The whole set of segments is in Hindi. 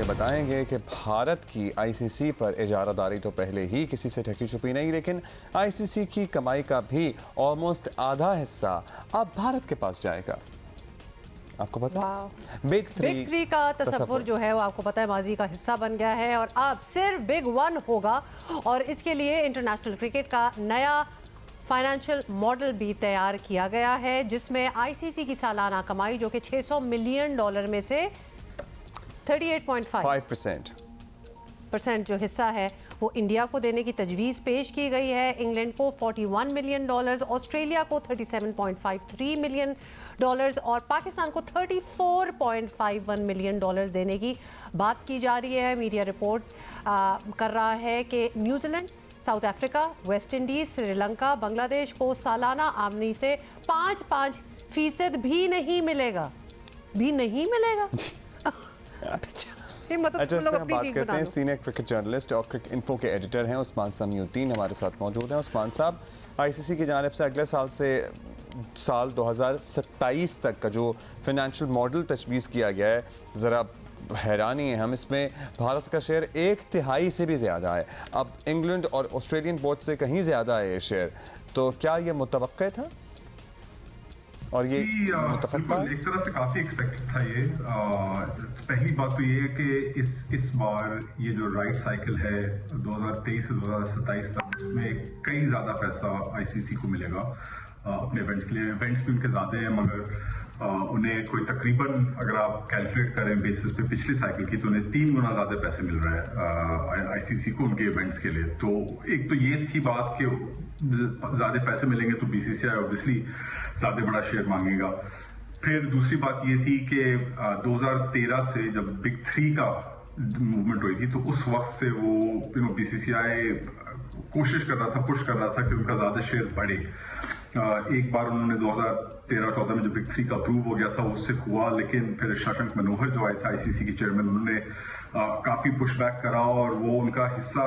बताएंगे कि भारत की आईसीसी पर इजारादारी तो पहले ही किसी से ढकी छुपी नहीं, लेकिन आईसीसी की कमाई का भी ऑलमोस्ट आधा हिस्सा अब भारत के पास जाएगा। आपको पता है बिग थ्री का तस्वुर जो है वो आपको पता है माजी का हिस्सा बन गया है और अब सिर्फ बिग वन होगा और इसके लिए इंटरनेशनल क्रिकेट का नया फाइनेंशियल मॉडल भी तैयार किया गया है, जिसमें आईसीसी की सालाना कमाई जो कि $600 मिलियन में से 38.5% जो हिस्सा है वो इंडिया को देने की तजवीज़ पेश की गई है। इंग्लैंड को $41 मिलियन, ऑस्ट्रेलिया को $37.53 मिलियन और पाकिस्तान को $34.51 मिलियन देने की बात की जा रही है। मीडिया रिपोर्ट कर रहा है कि New Zealand, south Africa, West Indies, Sri Lanka, Bangladesh को सालाना आमदनी से 5% भी नहीं मिलेगा। अच्छा, इस पर हम बात करते हैं। सीनियर क्रिकेट जर्नलिस्ट और क्रिकेट इन्फो के एडिटर हैं उस्मान समीउद्दीन हमारे साथ मौजूद हैं। उस्मान साहब, आईसीसी की जानिब से अगले साल से साल 2027 तक का जो फाइनेंशियल मॉडल तजवीज़ किया गया है, ज़रा हैरानी है हम इसमें भारत का शेयर 1/3 से भी ज़्यादा है। अब इंग्लैंड और ऑस्ट्रेलियन बोर्ड से कहीं ज़्यादा है ये शेयर, तो क्या ये मुतवक्का था और ये मुतफक था? एक तरह से काफी एक्सपेक्टेड था ये। पहली बात तो ये है कि इस बार ये जो राइट साइकिल है 2023 से 2027 तक, उसमें कई ज्यादा पैसा आईसीसी को मिलेगा अपने इवेंट्स के लिए। इवेंट्स भी उनके ज्यादा हैं, मगर उन्हें कोई तकरीबन अगर आप कैलकुलेट करें बेसिस पे पिछले साइकिल की, तो उन्हें 3 गुना ज्यादा पैसे मिल रहा है आईसीसी को उनके इवेंट्स के लिए। तो एक तो ये थी बात कि ज्यादा पैसे मिलेंगे तो बीसीसीआई ऑब्वियसली ज्यादा बड़ा शेयर मांगेगा। फिर दूसरी बात ये थी कि 2013 से जब बिग थ्री का मूवमेंट हुई थी, तो उस वक्त से वो बीसीसीआई कोशिश कर रहा था, पुश कर रहा था कि उनका ज्यादा शेयर बढ़े। एक बार उन्होंने 2013-14 में जो बिग थ्री का अप्रूव हो गया था उससे हुआ, लेकिन फिर शशांक मनोहर जो आए थे आईसीसी के चेयरमैन, उन्होंने काफी पुशबैक करा और वो उनका हिस्सा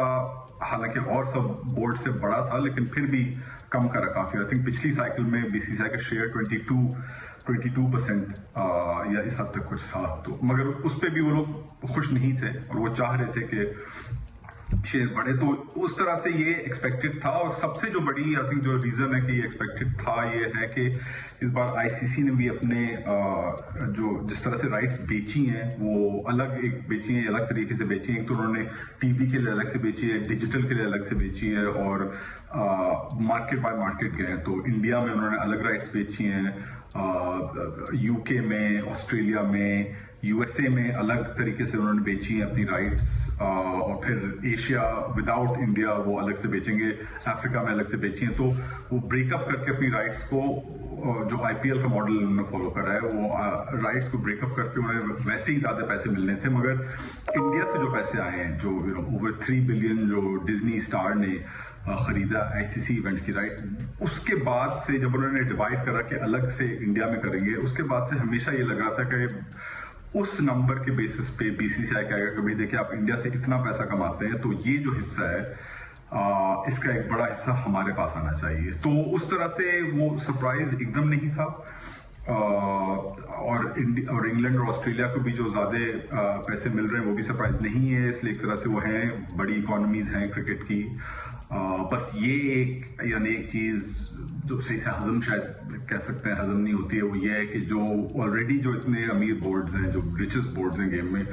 हालांकि और सब बोर्ड से बड़ा था लेकिन फिर भी कम करा काफी। आई थिंक पिछली साइकिल में बीसीसीआई का शेयर 22% या इस हद तक कुछ था, तो मगर उस पर भी वो लोग खुश नहीं थे और वो चाह रहे थे कि शेयर बढ़े। तो उस तरह से ये एक्सपेक्टेड था। और सबसे जो बड़ी आई थिंक जो रीजन है कि ये एक्सपेक्टेड था, ये है कि इस बार आईसीसी ने भी अपने जो जिस तरह से राइट्स बेची हैं वो अलग बेची हैं, अलग तरीके से बेची हैं। तो उन्होंने टीवी के लिए अलग से बेची है, डिजिटल के लिए अलग से बेची है और मार्केट बाय मार्केट गए हैं। तो इंडिया में उन्होंने अलग राइट्स बेची हैं, यूके में, ऑस्ट्रेलिया में, यूएसए में अलग तरीके से उन्होंने बेची हैं अपनी राइट्स, और फिर एशिया विदाउट इंडिया वो अलग से बेचेंगे, अफ्रीका में अलग से बेची हैं। तो वो ब्रेकअप करके अपनी राइट्स को, जो आईपीएल का मॉडल उन्होंने फॉलो कर रहा है, वो राइट्स को ब्रेकअप करके उन्हें वैसे ही ज्यादा पैसे मिलने थे। मगर इंडिया से जो पैसे आए हैं, जो ओवर 3 बिलियन जो डिज्नी स्टार ने खरीदा आईसीसी इवेंट्स की राइट, उसके बाद से जब उन्होंने डिवाइड करा कि अलग से इंडिया में करेंगे, उसके बाद से हमेशा ये लग रहा था कि उस नंबर के बेसिस पे बीसीसीआई कहेगा कि भाई देखिए आप इंडिया से इतना पैसा कमाते हैं, तो ये जो हिस्सा है इसका एक बड़ा हिस्सा हमारे पास आना चाहिए। तो उस तरह से वो सरप्राइज एकदम नहीं था। और इंग्लैंड और ऑस्ट्रेलिया को भी जो ज्यादा पैसे मिल रहे हैं वो भी सरप्राइज नहीं है, इसलिए एक तरह से वो हैं, बड़ी इकोनॉमीज हैं क्रिकेट की। बस ये एक चीज जो सही से हजम शायद कह सकते हैं हजम नहीं होती है, वो ये है कि जो ऑलरेडी जो इतने अमीर बोर्ड्स हैं, जो रिचेस्ट बोर्ड्स हैं गेम में,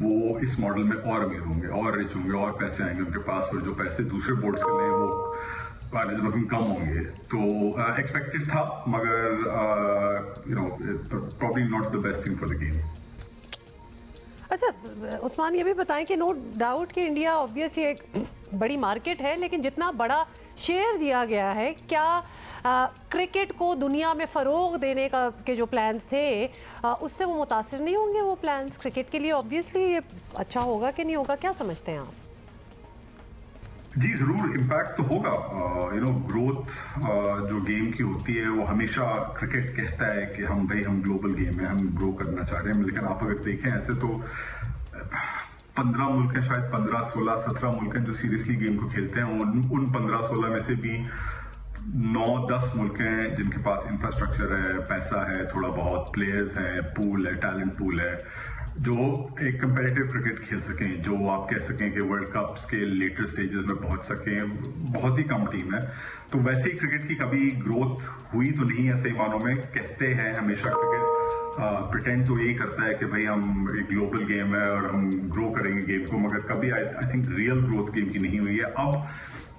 वो इस मॉडल में और अमीर होंगे और रिच होंगे और पैसे आएंगे उनके पास, और जो पैसे दूसरे बोर्ड्स के लिए वो कम होंगे। तो एक्सपेक्टेड था, मगर probably not the best thing for the game. अच्छा उस्मान, ये भी बताएं कि नो डाउट कि इंडिया ऑब्वियसली एक बड़ी मार्केट है, लेकिन जितना बड़ा शेयर दिया गया है, क्या क्रिकेट को दुनिया में फ़रोग देने के जो प्लान्स थे उससे वो मुतासिर नहीं होंगे? वो प्लान्स क्रिकेट के लिए ऑब्वियसली ये अच्छा होगा कि नहीं होगा, क्या समझते हैं आप? जी जरूर इम्पैक्ट तो होगा। ग्रोथ जो गेम की होती है वो हमेशा क्रिकेट कहता है कि हम ग्लोबल गेम है, हम ग्रो करना चाह रहे हैं, लेकिन आप अगर देखें ऐसे तो 15 मुल्क हैं, शायद 15, 16, 17 मुल्क हैं जो सीरियसली गेम को खेलते हैं। उन 15-16 में से भी 9-10 मुल्क हैं जिनके पास इंफ्रास्ट्रक्चर है, पैसा है, थोड़ा बहुत प्लेयर्स हैं, पूल है, टैलेंट पूल है। जो एक कंपेरेटिव क्रिकेट खेल सकें, जो आप कह सकें कि वर्ल्ड कप्स के लेटर स्टेजेस में पहुंच सकें, बहुत ही कम टीम है। तो वैसे ही क्रिकेट की कभी ग्रोथ हुई तो नहीं है सही मानों में। कहते हैं हमेशा क्रिकेट प्रिटेंड तो यही करता है कि भाई हम एक ग्लोबल गेम है और हम ग्रो करेंगे गेम को, मगर कभी I think real growth game की नहीं हुई है। अब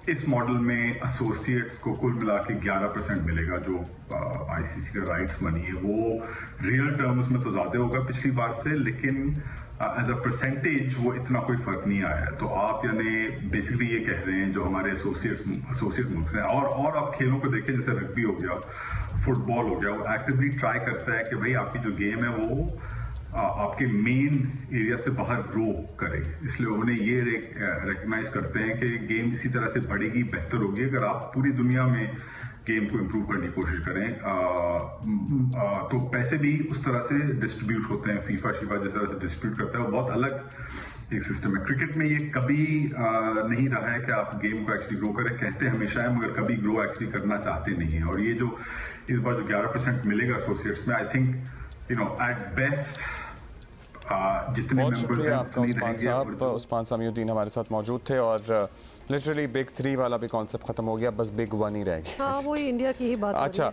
इस मॉडल में एसोसिएट्स को कुल मिला के 11% मिलेगा, जो आईसीसी का राइट्स मनी है वो रियल टर्म्स में तो ज्यादा होगा पिछली बार से, लेकिन एज अ परसेंटेज वो इतना कोई फर्क नहीं आया है। तो आप यानी बेसिकली ये कह रहे हैं जो हमारे एसोसिएट मुल्क हैं, और आप खेलों को देखें जैसे रग्बी हो गया, फुटबॉल हो गया, वो एक्टिवली ट्राई करता है कि भाई आपकी जो गेम है वो आपके मेन एरिया से बाहर ग्रो करे। इसलिए उन्हें ये रिकग्नाइज करते हैं कि गेम इसी तरह से बढ़ेगी, बेहतर होगी अगर आप पूरी दुनिया में गेम को इम्प्रूव करने की कोशिश करें। तो पैसे भी उस तरह से डिस्ट्रीब्यूट होते हैं, फीफा शीफा जिस तरह से डिस्ट्रीब्यूट करता है वो बहुत अलग एक सिस्टम है। क्रिकेट में ये कभी नहीं रहा है कि आप गेम को एक्चुअली ग्रो करें, कहते हमेशा है मगर कभी ग्रो एक्चुअली करना चाहते नहीं है। और ये जो इस बार जो 11% मिलेगा एसोसिएट्स में, आई थिंक एट बेस्ट जितने बहुत मेंबर्स शुक्रिया हैं आपका उतनी उस्मान रहेंगे। साहब। उस्मान सामिउद्दीन हमारे साथ मौजूद थे और लिटरली बिग 3 वाला भी कॉन्सेप्ट खत्म हो गया, बस बिग 1 ही रह गया। हाँ, वही इंडिया की ही बात हो रही है। अच्छा।